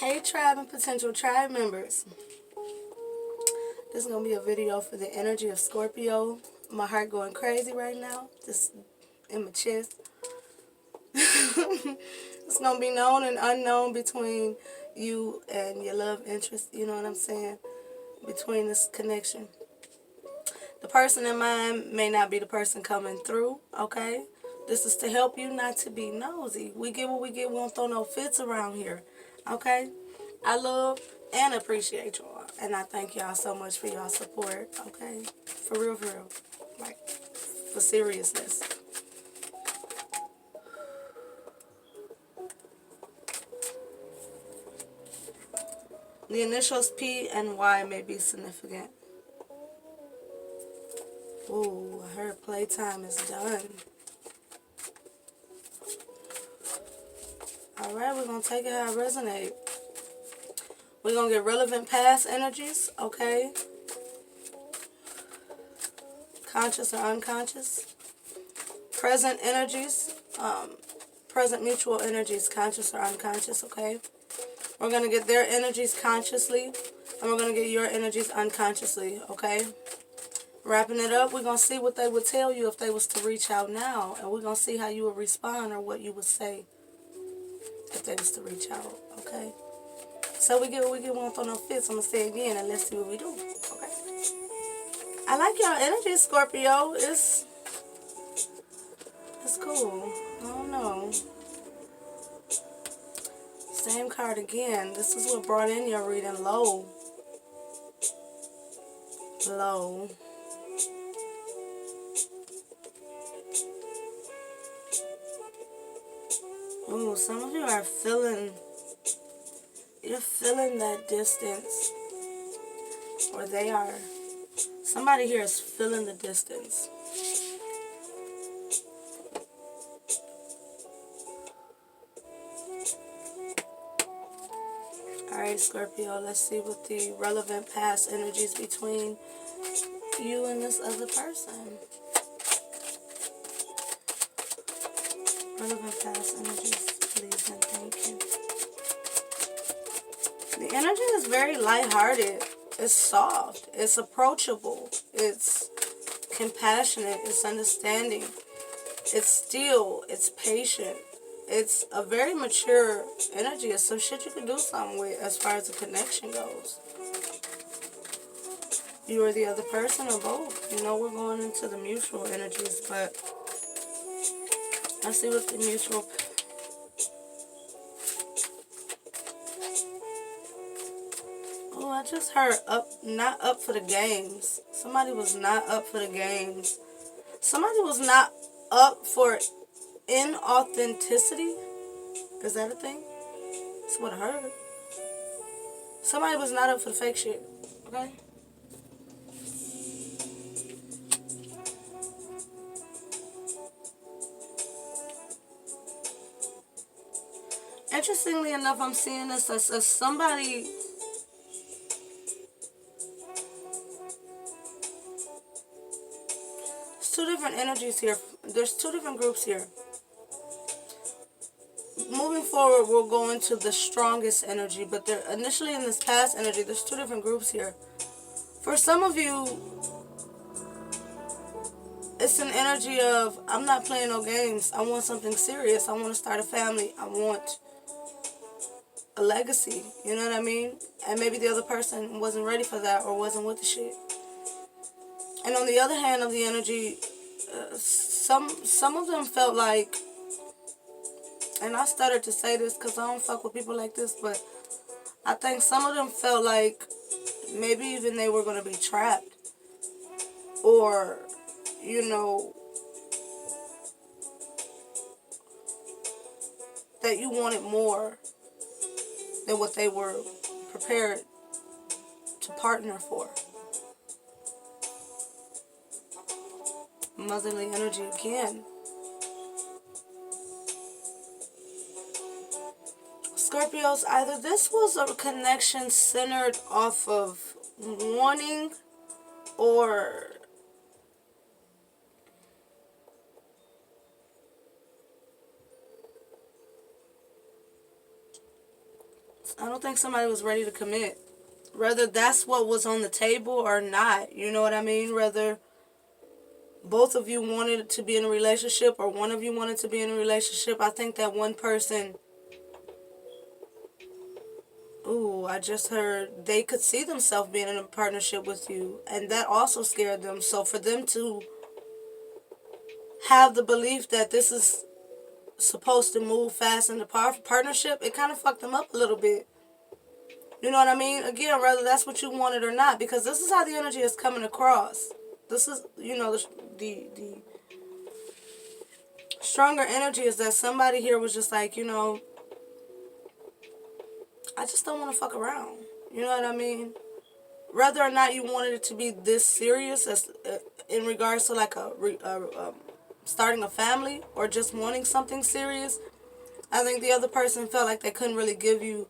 Hey tribe and potential tribe members. This is going to be a video for the energy of Scorpio. My heart going crazy right now. Just in my chest. It's going to be known and unknown between you and your love interest. You know what I'm saying? Between this connection. The person in mind may not be the person coming through. Okay? This is to help you not to be nosy. We get what we get. We don't throw no fits around here. Okay? I love and appreciate y'all. And I thank y'all so much for y'all support. Okay? For real, for real. Like, for seriousness. The initials P and Y may be significant. Ooh, I heard playtime is done. Alright, we're going to take it how it resonates. We're going to get relevant past energies, okay? Conscious or unconscious. Present energies, present mutual energies, conscious or unconscious, okay? We're going to get their energies consciously, and we're going to get your energies unconsciously, okay? Wrapping it up, we're going to see what they would tell you if they was to reach out now, and we're going to see how you would respond or what you would say if they was to reach out, okay? So we get what we get, we won't throw no fits. I'm going to say it again, and let's see what we do, okay? I like y'all energy, Scorpio. It's cool. I don't know. Same card again. This is what brought in your reading. Low. Low. Ooh, some of you are feeling, you're feeling that distance. Or they are. Somebody here is feeling the distance. Alright, Scorpio, let's see what the relevant past energies between you and this other person. Relevant past energies, please and thank you. The energy is very lighthearted. It's soft. It's approachable. It's compassionate. It's understanding. It's still. It's patient. It's a very mature energy. It's some shit you can do something with as far as the connection goes. You or the other person or both. You know, we're going into the mutual energies, but let's see what the mutual... Oh, I just heard not up for the games. Somebody was not up for the games. Somebody was not up for inauthenticity. Is that a thing? That's what I heard. Somebody was not up for the fake shit. Okay? Interestingly enough, I'm seeing this as somebody... There's two different energies here. There's two different groups here. Moving forward, we'll go into the strongest energy, but there initially in this past energy, there's two different groups here. For some of you, it's an energy of, I'm not playing no games. I want something serious. I want to start a family. I want a legacy. You know what I mean? And maybe the other person wasn't ready for that or wasn't with the shit. And on the other hand of the energy, some of them felt like, and I stuttered to say this because I don't fuck with people like this, but I think some of them felt like maybe even they were going to be trapped. Or, you know, that you wanted more than what they were prepared to partner for. Motherly energy again. Scorpios, either this was a connection centered off of wanting or I don't think somebody was ready to commit. Whether that's what was on the table or not, you know what I mean? Whether both of you wanted to be in a relationship or one of you wanted to be in a relationship, I think that one person, ooh, I just heard they could see themselves being in a partnership with you, and that also scared them. So for them to have the belief that this is supposed to move fast in the partnership, it kind of fucked them up a little bit. You know what I mean? Again, whether that's what you wanted or not, because this is how the energy is coming across. This is, you know, the stronger energy is that somebody here was just like, you know, I just don't want to fuck around. You know what I mean? Whether or not you wanted it to be this serious as in regards to like starting a family or just wanting something serious, I think the other person felt like they couldn't really give you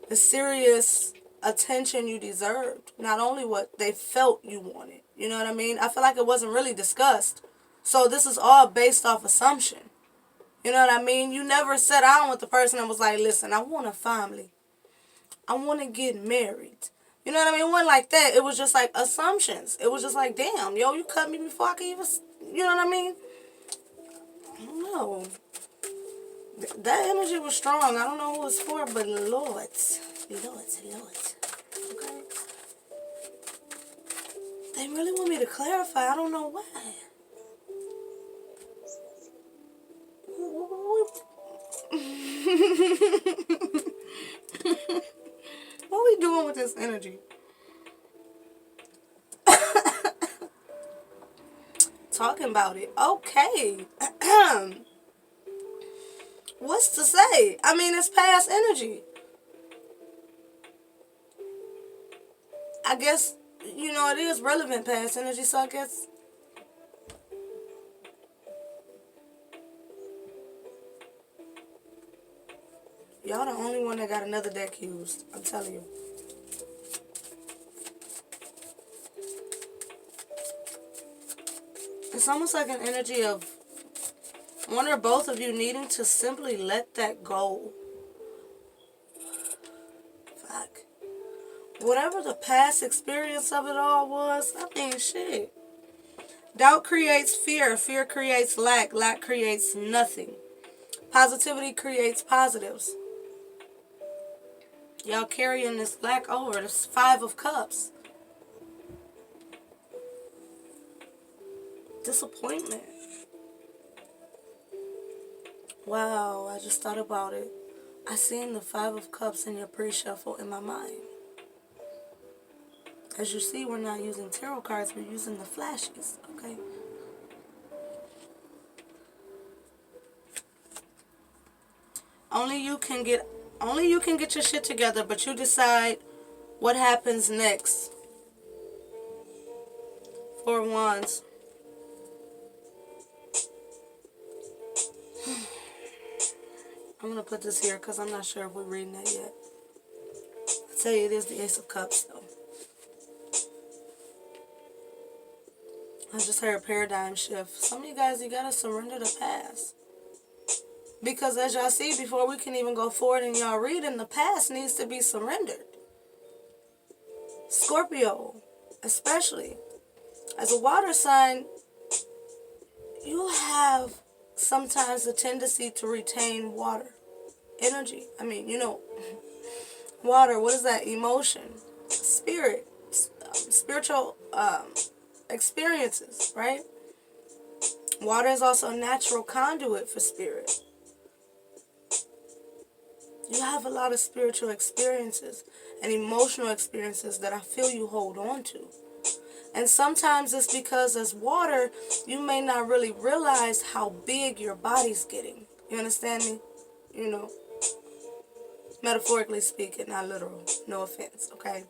the serious attention you deserved. Not only what they felt you wanted. You know what I mean? I feel like it wasn't really discussed. So this is all based off assumption. You know what I mean? You never sat down with the person and was like, listen, I want a family. I want to get married. You know what I mean? It wasn't like that. It was just like assumptions. It was just like, damn, yo, you cut me before I could even, you know what I mean? I don't know. That energy was strong. I don't know who it's for, but Lord. Okay? They really want me to clarify. I don't know why. What are we doing with this energy? Talking about it. Okay. What's to say? I mean, it's past energy. I guess, you know, it is relevant past energy, so I guess. Y'all the only one that got another deck used. I'm telling you. It's almost like an energy of one or both of you needing to simply let that go. Fuck. Whatever the past experience of it all was, I mean, shit. Doubt creates fear. Fear creates lack. Lack creates nothing. Positivity creates positives. Y'all carrying this lack over. This 5 of Cups. Disappointment. Wow, I just thought about it. I seen the 5 of Cups in your pre-shuffle in my mind. As you see, we're not using tarot cards, we're using the flashes, okay? Only you can get your shit together, but you decide what happens next. 4 of Wands. I'm going to put this here because I'm not sure if we're reading that yet. I'll tell you, it is the Ace of Cups, though. I just heard a paradigm shift. Some of you guys, you got to surrender the past. Because as y'all see, before we can even go forward in y'all reading, the past needs to be surrendered. Scorpio, especially. As a water sign, you have sometimes a tendency to retain water. Energy. I mean, you know, water, what is that? Emotion. Spirit. Spiritual experiences, right? Water is also a natural conduit for spirit. You have a lot of spiritual experiences and emotional experiences that I feel you hold on to. And sometimes it's because as water, you may not really realize how big your body's getting. You understand me? You know, metaphorically speaking, not literal. No offense, okay?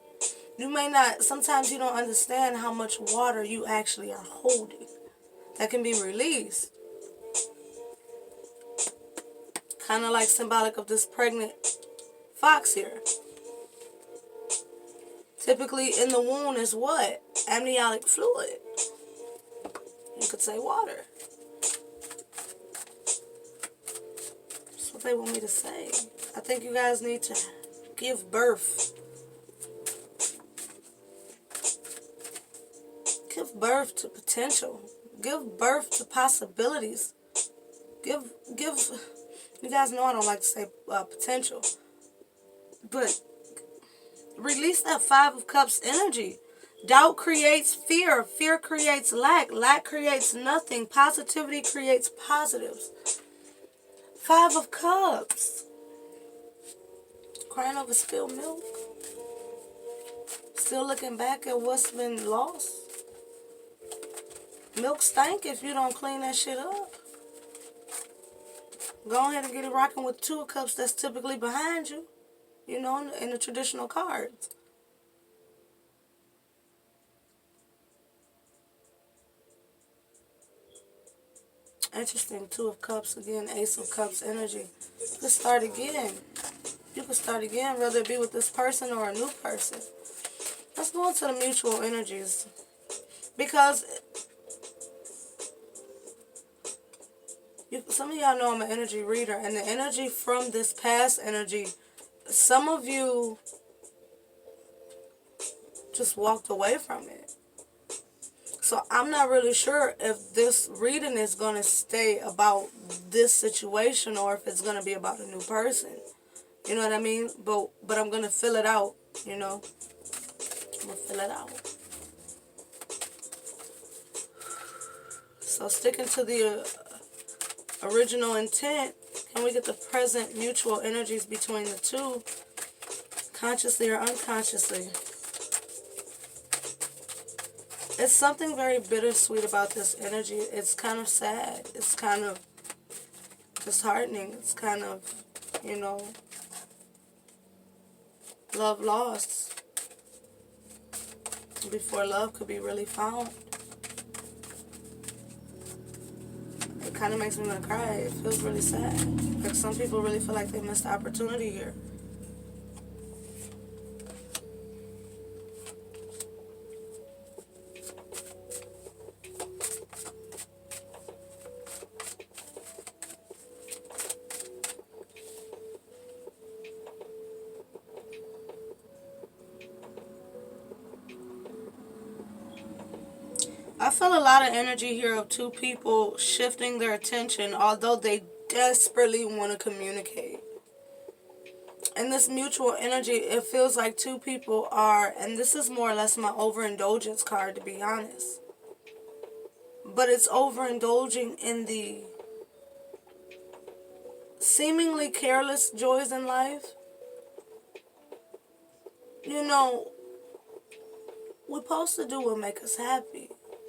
You may not, sometimes you don't understand how much water you actually are holding that can be released. Kind of like symbolic of this pregnant fox here. Typically in the womb is what? Amniotic fluid. You could say water. That's what they want me to say. I think you guys need to give birth. Give birth to potential. Give birth to possibilities. Give, you guys know I don't like to say potential. But release that Five of Cups energy. Doubt creates fear. Fear creates lack. Lack creates nothing. Positivity creates positives. Five of Cups. Crying over spilled milk. Still looking back at what's been lost. Milk stank if you don't clean that shit up. Go ahead and get it rocking with Two of Cups that's typically behind you. You know, in the traditional cards. Interesting. Two of Cups again. Ace of Cups energy. You can start again. You can start again, whether it be with this person or a new person. Let's go into the mutual energies. Because some of y'all know I'm an energy reader. And the energy from this past energy, some of you just walked away from it. So I'm not really sure if this reading is going to stay about this situation or if it's going to be about a new person. You know what I mean? But I'm going to fill it out, you know. I'm going to fill it out. So sticking to the original intent, can we get the present mutual energies between the two, consciously or unconsciously? It's something very bittersweet about this energy. It's kind of sad. It's kind of disheartening. It's kind of, you know, love lost before love could be really found. It kind of makes me want to cry. It feels really sad. Like some people really feel like they missed the opportunity here. I feel a lot of energy here of two people shifting their attention, although they desperately want to communicate. And this mutual energy, it feels like two people are, and this is more or less my overindulgence card, to be honest. But it's overindulging in the seemingly careless joys in life. You know, we're supposed to do what makes us happy.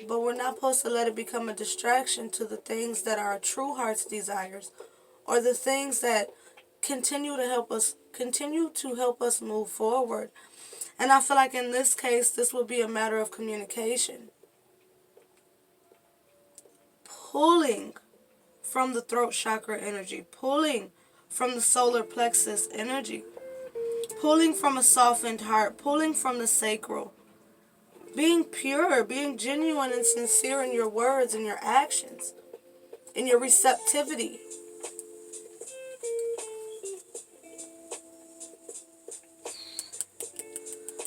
But we're not supposed to let it become a distraction to the things that are our true heart's desires, or the things that continue to help us move forward. And I feel like in this case, this would be a matter of communication. Pulling from the throat chakra energy, pulling from the solar plexus energy, pulling from a softened heart, pulling from the sacral. Being pure, being genuine and sincere in your words and your actions, in your receptivity.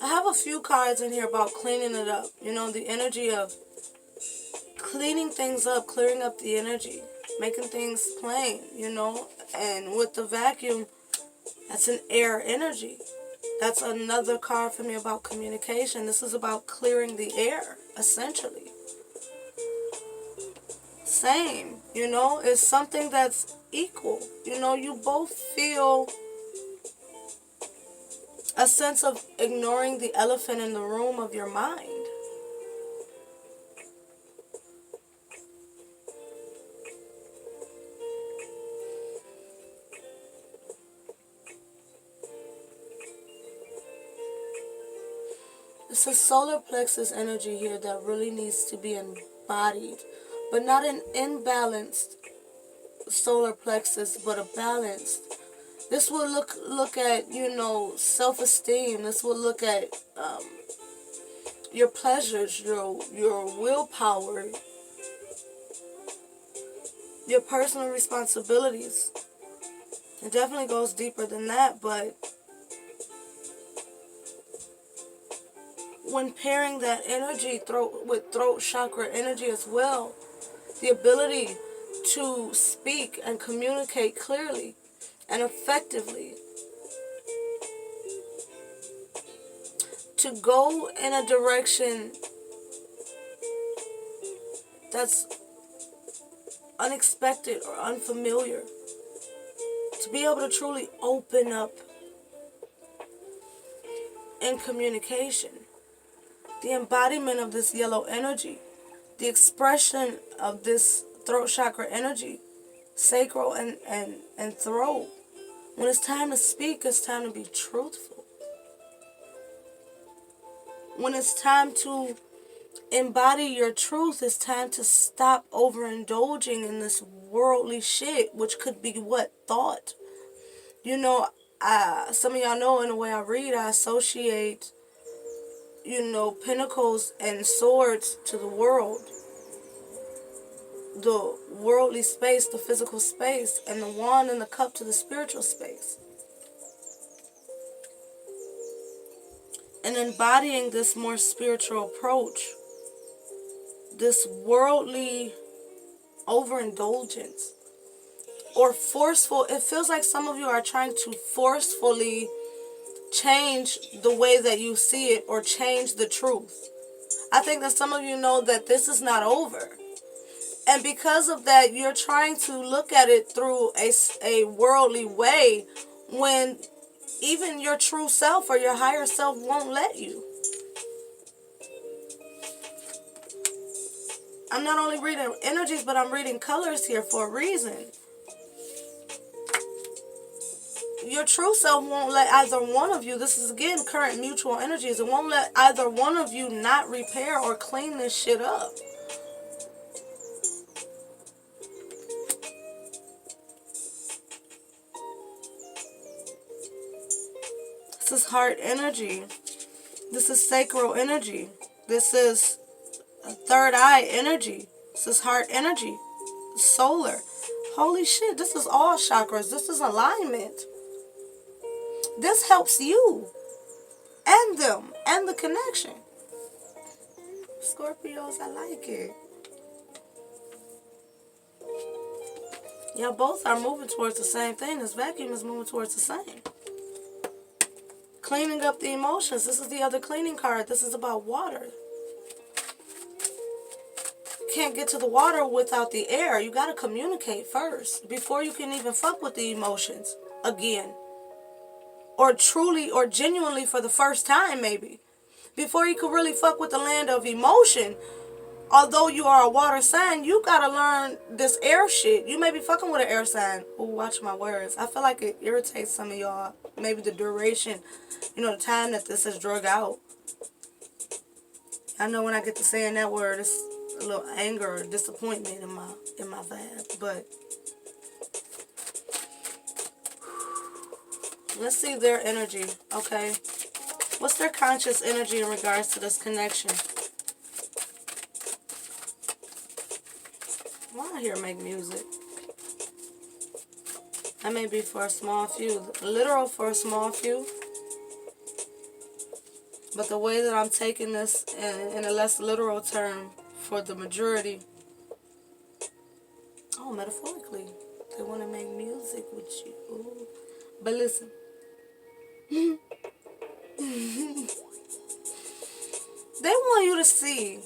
I have a few cards in here about cleaning it up. You know, the energy of cleaning things up, clearing up the energy, making things plain, you know. And with the vacuum, that's an air energy. That's another card for me about communication. This is about clearing the air, essentially. Same, you know, it's something that's equal. You know, you both feel a sense of ignoring the elephant in the room of your mind. It's a solar plexus energy here that really needs to be embodied, but not an imbalanced solar plexus, but a balanced. This will look at, you know, self-esteem. This will look at your pleasures, your willpower, your personal responsibilities. It definitely goes deeper than that, but when pairing that energy with throat chakra energy as well, the ability to speak and communicate clearly and effectively, to go in a direction that's unexpected or unfamiliar, to be able to truly open up in communication, the embodiment of this yellow energy, the expression of this throat chakra energy, sacral and throat. When it's time to speak, it's time to be truthful. When it's time to embody your truth, it's time to stop overindulging in this worldly shit, which could be what? Thought. You know, some of y'all know in the way I read, I associate, pentacles and swords to the world. The worldly space, the physical space, and the wand and the cup to the spiritual space. And embodying this more spiritual approach, this worldly overindulgence or forceful, it feels like some of you are trying to forcefully change the way that you see it or change the truth. I think that some of you know that this is not over. And because of that, you're trying to look at it through a worldly way when even your true self or your higher self won't let you. I'm not only reading energies, but I'm reading colors here for a reason. Your true self won't let either one of you, this is again current mutual energies, it won't let either one of you not repair or clean this shit up. This is heart energy. This is sacral energy. This is third eye energy. This is heart energy. Solar. Holy shit, this is all chakras. This is alignment. This helps you and them and the connection. Scorpios, I like it. Y'all both are moving towards the same thing. This vacuum is moving towards the same. Cleaning up the emotions. This is the other cleaning card. This is about water. You can't get to the water without the air. You got to communicate first before you can even fuck with the emotions again. Or truly or genuinely for the first time maybe. Before you can really fuck with the land of emotion, although you are a water sign, you gotta learn this air shit. You may be fucking with an air sign. Ooh, watch my words. I feel like it irritates some of y'all. Maybe the duration, the time that this is drug out. I know when I get to saying that word, it's a little anger or disappointment in my vibe. But let's see their energy, okay? What's their conscious energy in regards to this connection? Why I hear make music? That may be for a small few. Literal for a small few. But the way that I'm taking this in a less literal term for the majority. Oh, metaphorically. They want to make music with you. Ooh. But listen. They want you to see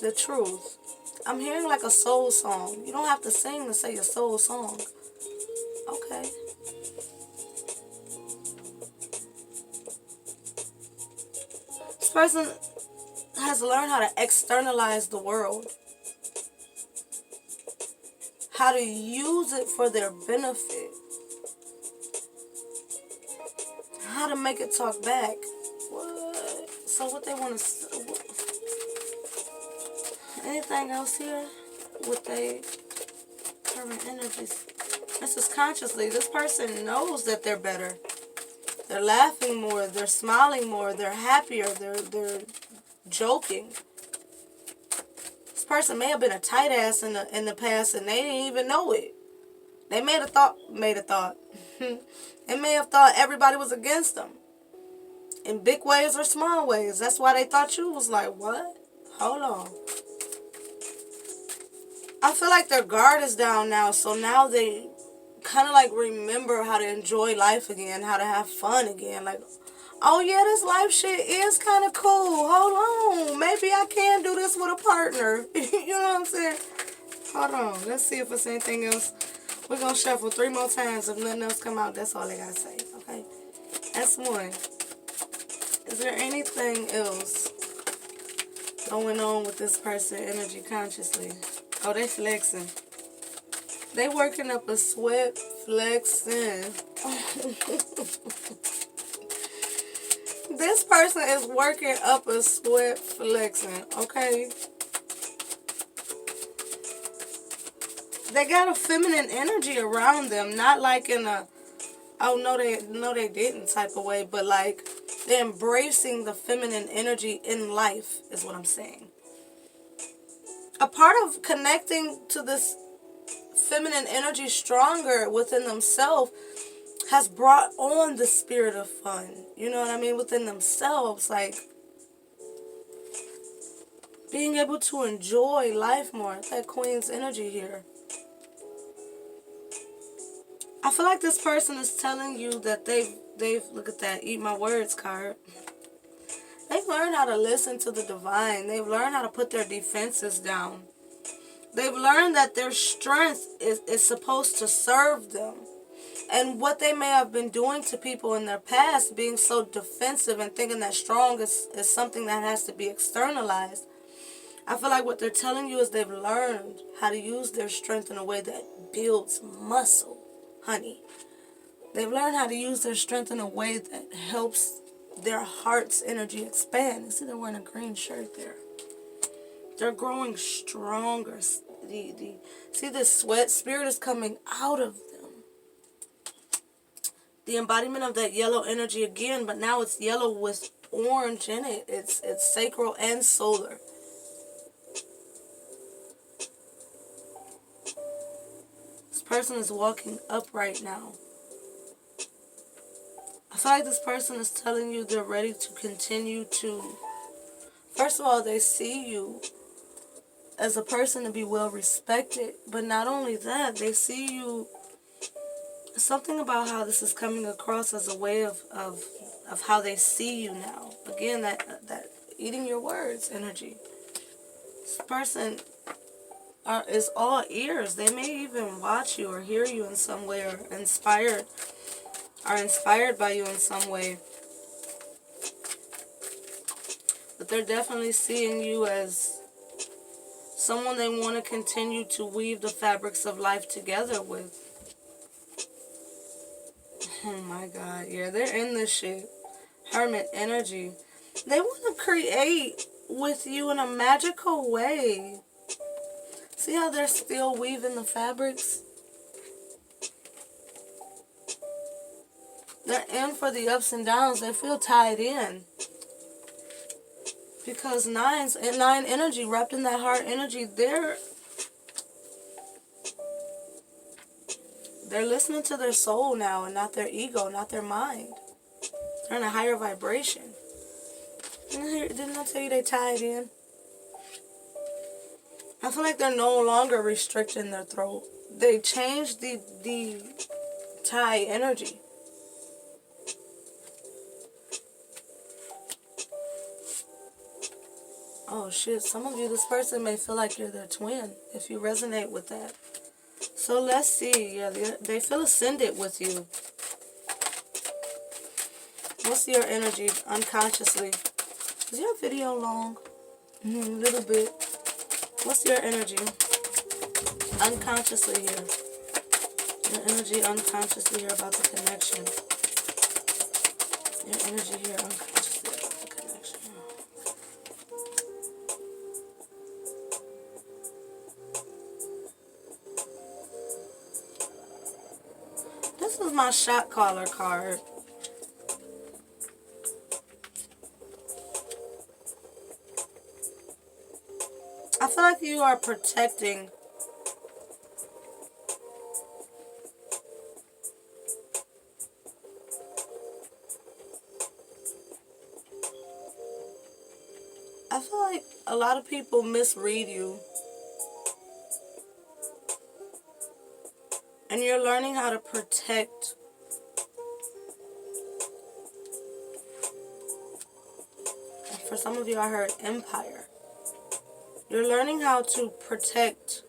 the truth. I'm hearing like a soul song. You don't have to sing to say a soul song. Okay. This person has learned how to externalize the world. How to use it for their benefit. How to make it talk back. What? So what they want to... Anything else here with their current energies? This is consciously. This person knows that they're better. They're laughing more. They're smiling more. They're happier. They're joking. This person may have been a tight ass in the past and they didn't even know it. They made a thought. They may have thought everybody was against them. In big ways or small ways. That's why they thought you was like, what? Hold on. I feel like their guard is down now, so now they kind of like remember how to enjoy life again, how to have fun again. Like, oh yeah, this life shit is kind of cool. Hold on. Maybe I can do this with a partner. You know what I'm saying? Hold on. Let's see if there's anything else. We're going to shuffle 3 more times. If nothing else come out, that's all I got to say. Okay? That's one. Is there anything else going on with this person energy consciously? Oh, they flexing. They working up a sweat flexing. This person is working up a sweat flexing, okay? They got a feminine energy around them, not like in a, oh no they didn't type of way, but like they're embracing the feminine energy in life is what I'm saying. A part of connecting to this feminine energy stronger within themselves has brought on the spirit of fun. You know what I mean? Within themselves, like being able to enjoy life more. That Queen's energy here. I feel like this person is telling you that they've look at that, eat my words card. They've learned how to listen to the divine. They've learned how to put their defenses down. They've learned that their strength is supposed to serve them. And what they may have been doing to people in their past, being so defensive and thinking that strong is something that has to be externalized. I feel like what they're telling you is they've learned how to use their strength in a way that builds muscle, honey. They've learned how to use their strength in a way that helps their heart's energy expand. You see they're wearing a green shirt there. They're growing stronger. See this sweat spirit is coming out of them. The embodiment of that yellow energy again, but now it's yellow with orange in it. It's sacral and solar. This person is walking upright now. I feel like this person is telling you they're ready to continue to, first of all, they see you as a person to be well respected, but not only that, they see you, something about how this is coming across as a way of how they see you now. Again, that eating your words energy. This person is all ears. They may even watch you or hear you in some way, or inspired by you in some way. But they're definitely seeing you as someone they want to continue to weave the fabrics of life together with. Oh my God, yeah, they're in this shit. Hermit energy. They want to create with you in a magical way. See how they're still weaving the fabrics? They're in for the ups and downs. They feel tied in. Because nine energy, wrapped in that heart energy, they're listening to their soul now and not their ego, not their mind. They're in a higher vibration. Didn't I tell you they tied in? I feel like they're no longer restricting their throat. They changed the tie energy. Oh shit, some of you, this person may feel like you're their twin, if you resonate with that. So let's see, yeah, they feel ascended with you. What's your energy unconsciously? Is your video long? A little bit. What's your energy unconsciously here? Your energy unconsciously here about the connection. Your energy here unconsciously about the connection. This is my shot caller card. I feel like you are protecting I feel like a lot of people misread you. And you're learning how to protect. For some of you, I heard empire. You're learning how to protect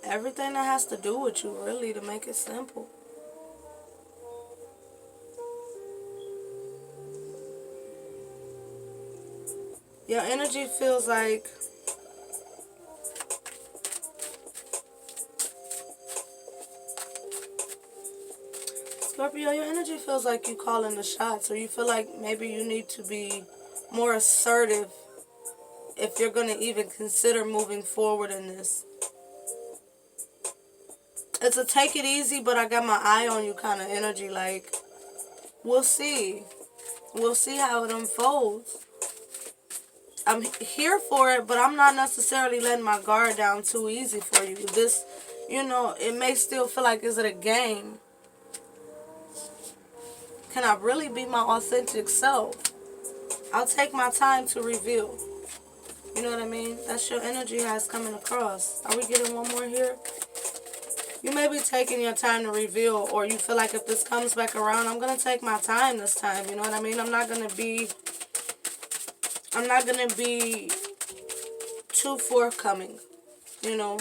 everything that has to do with you, really, to make it simple. Your energy feels like Scorpio, your energy feels like you calling the shots, or you feel like maybe you need to be more assertive if you're going to even consider moving forward in this. It's a take it easy, but I got my eye on you kind of energy. Like, we'll see. We'll see how it unfolds. I'm here for it, but I'm not necessarily letting my guard down too easy for you. This, it may still feel like, is it a game? Can I really be my authentic self? I'll take my time to reveal. You know what I mean? That's your energy has coming across. Are we getting one more here? You may be taking your time to reveal, or you feel like if this comes back around, I'm going to take my time this time. You know what I mean? I'm not going to be too forthcoming. You're going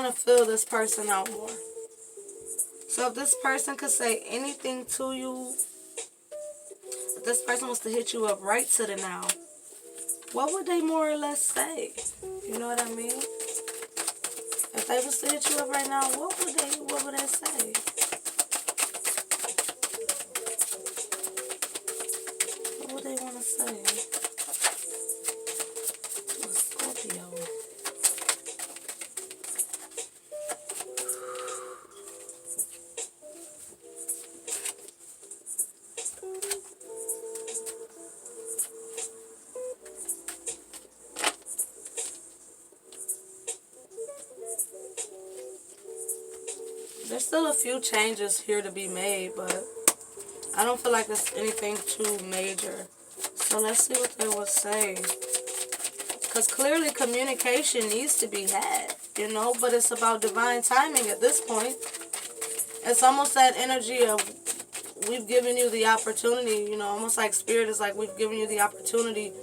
to feel this person out more. So if this person could say anything to you, if this person was to hit you up right to the now, what would they more or less say? You know what I mean? If they was to hit you up right now, what would they say? What would they want to say? To a Scorpio. There's still a few changes here to be made, but I don't feel like it's anything too major. So let's see what they will say. Because clearly communication needs to be had, but it's about divine timing at this point. It's almost that energy of we've given you the opportunity, almost like spirit is like we've given you the opportunity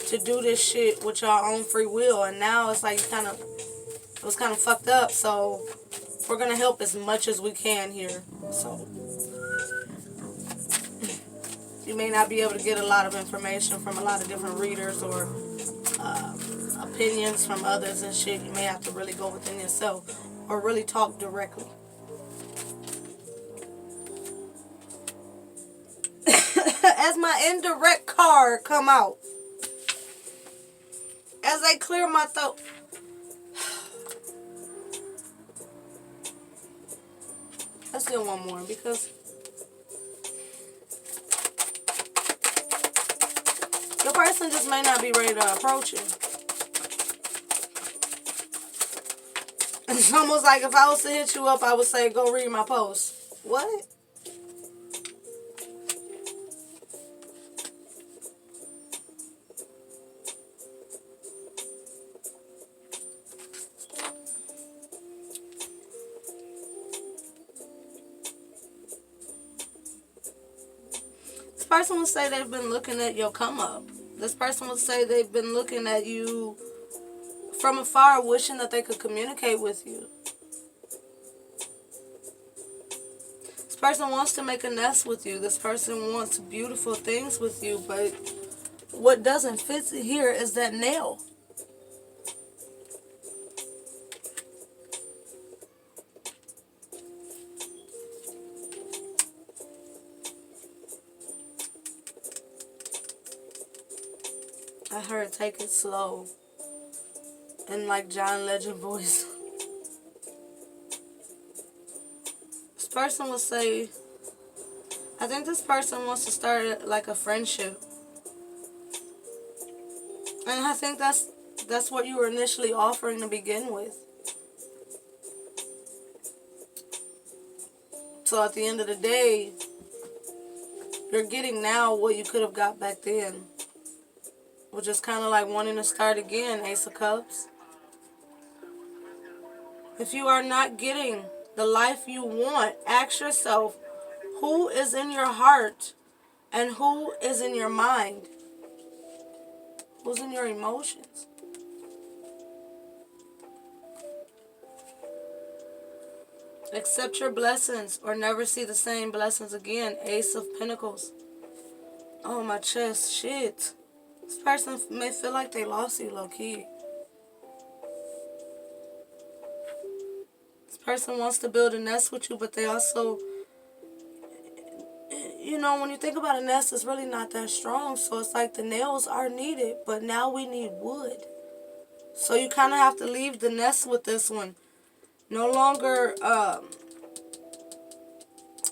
to do this shit with your own free will. And now it's like it was kind of fucked up, so we're going to help as much as we can here. So you may not be able to get a lot of information from a lot of different readers or opinions from others and shit. You may have to really go within yourself or really talk directly. As my indirect card come out, as I clear my throat, let's do one more because your person just may not be ready to approach you. It's almost like if I was to hit you up, I would say, go read my post. What? This person will say they've been looking at your come up. This person will say they've been looking at you from afar, wishing that they could communicate with you. This person wants to make a nest with you. This person wants beautiful things with you, but what doesn't fit here is that nail. I heard take it slow. In like John Legend voice. This person will say, I think this person wants to start like a friendship. And I think that's what you were initially offering to begin with. So at the end of the day, you're getting now what you could have got back then. Which is kind of like wanting to start again, Ace of Cups. If you are not getting the life you want, ask yourself, who is in your heart and who is in your mind? Who's in your emotions? Accept your blessings or never see the same blessings again. Ace of Pentacles. Oh, my chest. Shit. This person may feel like they lost you low-key. This person wants to build a nest with you, but they also, you know, when you think about a nest, it's really not that strong. So it's like the nails are needed, but now we need wood. So you kind of have to leave the nest with this one. No longer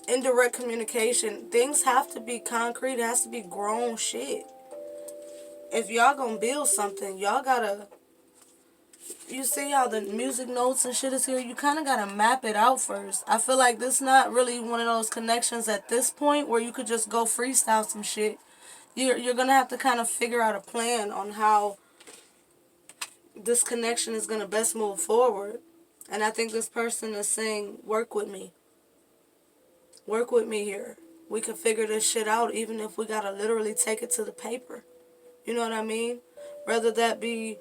indirect communication. Things have to be concrete. It has to be grown shit. If y'all gonna build something, y'all gotta, you see how the music notes and shit is here? You kind of gotta map it out first. I feel like this not really one of those connections at this point where you could just go freestyle some shit. You're gonna have to kind of figure out a plan on how this connection is gonna best move forward. And I think this person is saying, work with me. Work with me here. We can figure this shit out even if we gotta literally take it to the paper. You know what I mean? Whether that be,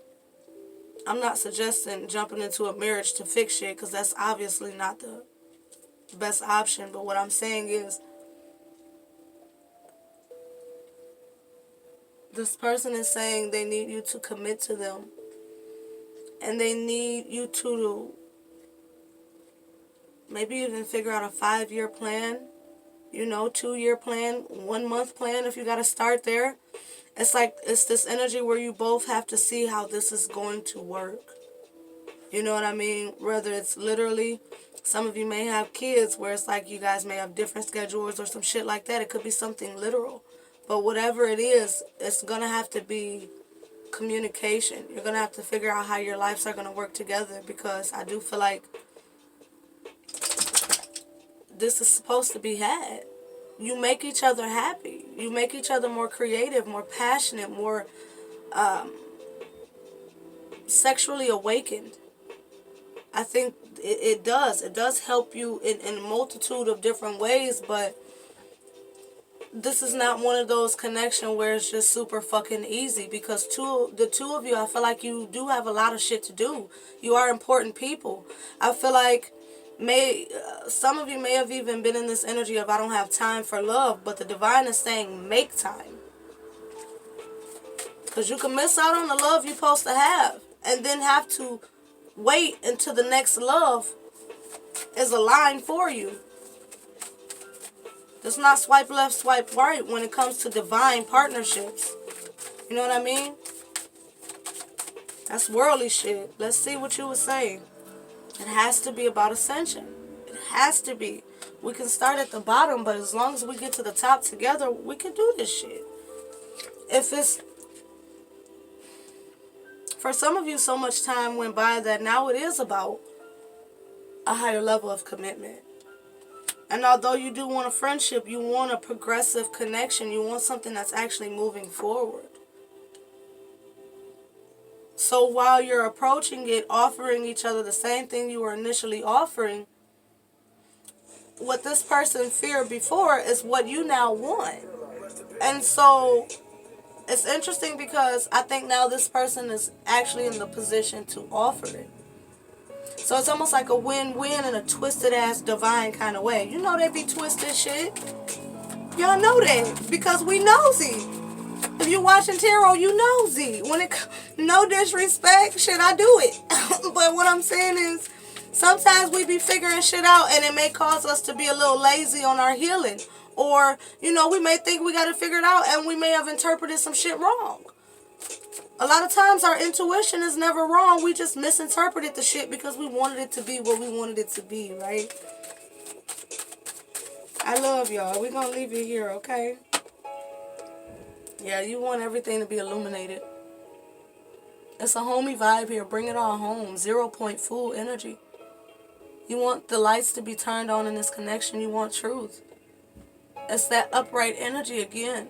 I'm not suggesting jumping into a marriage to fix shit, because that's obviously not the best option. But what I'm saying is, this person is saying they need you to commit to them. And they need you to maybe even figure out a 5-year plan. You know, 2-year plan, 1-month plan if you got to start there. It's like, it's this energy where you both have to see how this is going to work. You know what I mean? Whether it's literally, some of you may have kids where it's like you guys may have different schedules or some shit like that. It could be something literal. But whatever it is, it's going to have to be communication. You're going to have to figure out how your lives are going to work together, because I do feel like this is supposed to be had. You make each other happy. You make each other more creative, more passionate, more sexually awakened. I think it does. It does help you in a multitude of different ways, but this is not one of those connections where it's just super fucking easy, because the two of you, I feel like you do have a lot of shit to do. You are important people. I feel like some of you may have even been in this energy of I don't have time for love, but the divine is saying make time. Because you can miss out on the love you're supposed to have and then have to wait until the next love is aligned for you. It's not swipe left, swipe right when it comes to divine partnerships. You know what I mean? That's worldly shit. Let's see what you were saying. It has to be about ascension. It has to be. We can start at the bottom, but as long as we get to the top together, we can do this shit. If it's, for some of you, so much time went by that now it is about a higher level of commitment. And although you do want a friendship, you want a progressive connection. You want something that's actually moving forward. So while you're approaching it, offering each other the same thing you were initially offering, what this person feared before is what you now want. And so it's interesting because I think now this person is actually in the position to offer it. So it's almost like a win-win in a twisted-ass divine kind of way. You know they be twisted shit. Y'all know that because we nosy. If you're watching tarot, you nosy. No disrespect, shit, I do it. But what I'm saying is, sometimes we be figuring shit out and it may cause us to be a little lazy on our healing. Or, you know, we may think we got to figure it out and we may have interpreted some shit wrong. A lot of times our intuition is never wrong. We just misinterpreted the shit because we wanted it to be what we wanted it to be, right? I love y'all. We're going to leave it here, okay? Yeah, you want everything to be illuminated. It's a homey vibe here. Bring it all home. 0 point full energy. You want the lights to be turned on in this connection. You want truth. It's that upright energy again.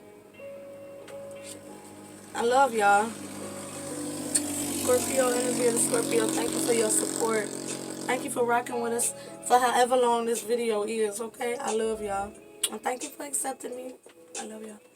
I love y'all. Scorpio energy of the Scorpio. Thank you for your support. Thank you for rocking with us for however long this video is, okay? I love y'all. And thank you for accepting me. I love y'all.